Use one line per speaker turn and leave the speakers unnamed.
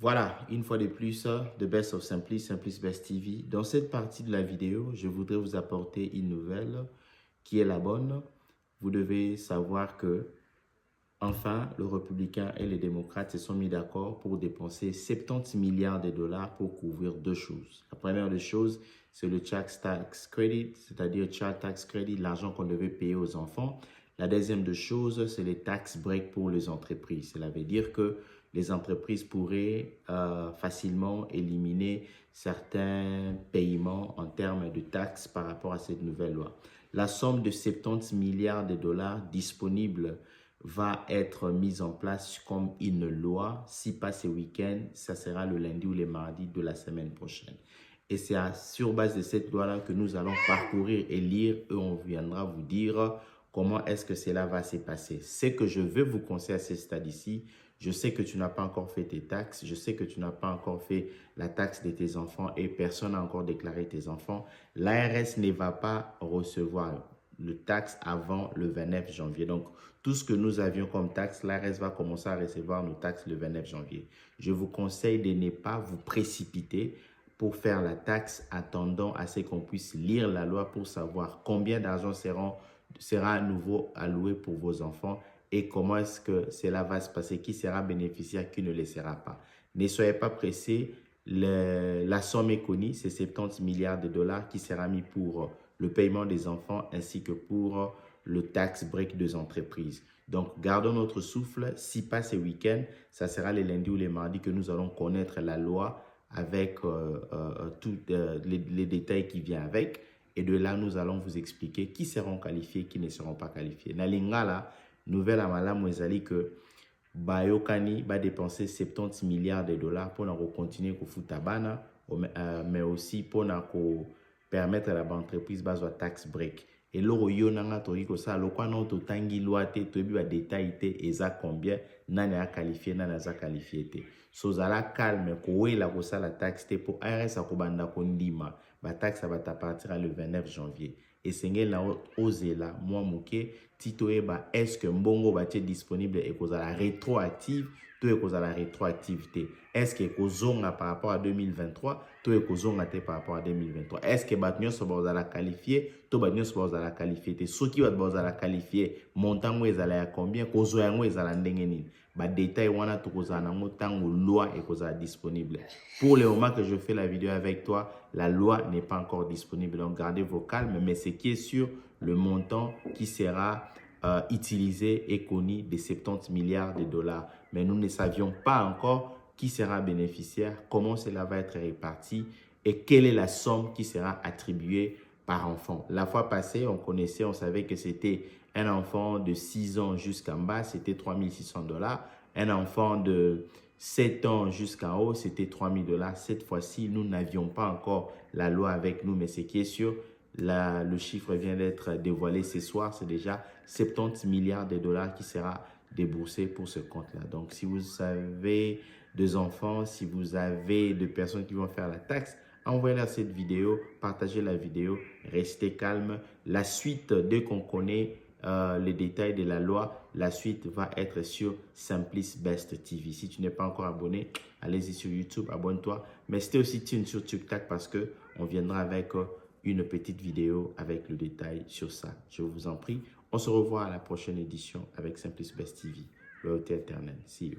Voilà, une fois de plus, The Best of Simplice, Simplice Best TV. Dans cette partie de la vidéo, je voudrais vous apporter une nouvelle qui est la bonne. Vous devez savoir que, enfin, le républicain et les démocrates se sont mis d'accord pour dépenser 70 milliards de dollars pour couvrir deux choses. La première des choses, c'est le Child Tax Credit, c'est-à-dire Child Tax Credit, l'argent qu'on devait payer aux enfants. La deuxième des choses, c'est les tax breaks pour les entreprises. Cela veut dire que les entreprises pourraient facilement éliminer certains paiements en termes de taxes par rapport à cette nouvelle loi. La somme de 70 milliards de dollars disponible va être mise en place comme une loi. Si pas ce week-end, ça sera le lundi ou le mardi de la semaine prochaine. Et c'est sur base de cette loi-là que nous allons parcourir et lire et on viendra vous dire comment est-ce que cela va se passer. Ce que je veux vous conseiller à ce stade ici, je sais que tu n'as pas encore fait tes taxes, je sais que tu n'as pas encore fait la taxe de tes enfants et personne n'a encore déclaré tes enfants. L'ARS ne va pas recevoir le taxe avant le 29 janvier. Donc, tout ce que nous avions comme taxe, l'ARS va commencer à recevoir nos taxes le 29 janvier. Je vous conseille de ne pas vous précipiter pour faire la taxe, attendant à ce qu'on puisse lire la loi pour savoir combien d'argent sera à nouveau alloué pour vos enfants et comment est-ce que cela va se passer, qui sera bénéficiaire, qui ne le sera pas. Ne soyez pas pressés, la somme est connue, c'est 70 milliards de dollars qui sera mis pour le paiement des enfants ainsi que pour le tax break des entreprises. Donc, gardons notre souffle. Si pas ce week-end, ça sera les lundis ou les mardis que nous allons connaître la loi avec tous les détails qui viennent avec. Et de là, nous allons vous expliquer qui seront qualifiés, qui ne seront pas qualifiés. Na lingala, nouvelle amala mwezali que Bayokani va dépenser 70 milliards de dollars pour continuer à faire bana, mais aussi pour permettre à l'entreprise de faire tax break. Et là, yo nanga tori ko sa lokwa na to tangi loi te to bi ba détail te eza combien nani a qualifié nani a qualifié te. So zala calme ko wela ko sa la taxe te pour ARS ko banda ko ndima ba taxe va partir le 29 janvier. Et sengel na ozela moi moké tito eba est-ce que mbongo ba tie disponible et ko la rétroactive to e ko la rétroactivité. Est-ce que ko zonga par rapport à 2023 to e ko zonga te par rapport à 2023. Est-ce que ba nyo so ba la qualifier to ba nyo so ba la qualifier te soki ba la qualifier montant mo ezala ya combien ko zo yango ezala ndenge nini. Ba détail wana to ko za nango tango loi e ko za disponible. Pour le moment que je fais la vidéo avec toi, la loi n'est pas encore disponible. Donc gardez vos calmes, mais ce qui est sûr, le montant qui sera utilisé est connu de 70 milliards de dollars. Mais nous ne savions pas encore qui sera bénéficiaire, comment cela va être réparti et quelle est la somme qui sera attribuée par enfant. La fois passée, on connaissait, on savait que c'était un enfant de 6 ans jusqu'en bas, c'était 3 600 dollars. Un enfant de 7 ans jusqu'en haut, c'était 3 000 dollars. Cette fois-ci, nous n'avions pas encore la loi avec nous, mais ce qui est sûr, le chiffre vient d'être dévoilé ce soir, c'est déjà 70 milliards de dollars qui sera déboursé pour ce compte-là. Donc, si vous avez des enfants, si vous avez des personnes qui vont faire la taxe, envoyez-leur cette vidéo, partagez la vidéo, restez calme. La suite, dès qu'on connaît les détails de la loi, la suite va être sur Simplice Best TV. Si tu n'es pas encore abonné, allez-y sur YouTube, abonne-toi. Mais c'était aussi sur TikTok parce qu'on viendra avec une petite vidéo avec le détail sur ça. Je vous en prie. On se revoit à la prochaine édition avec Simplice Best TV. Loyauté éternelle. See you.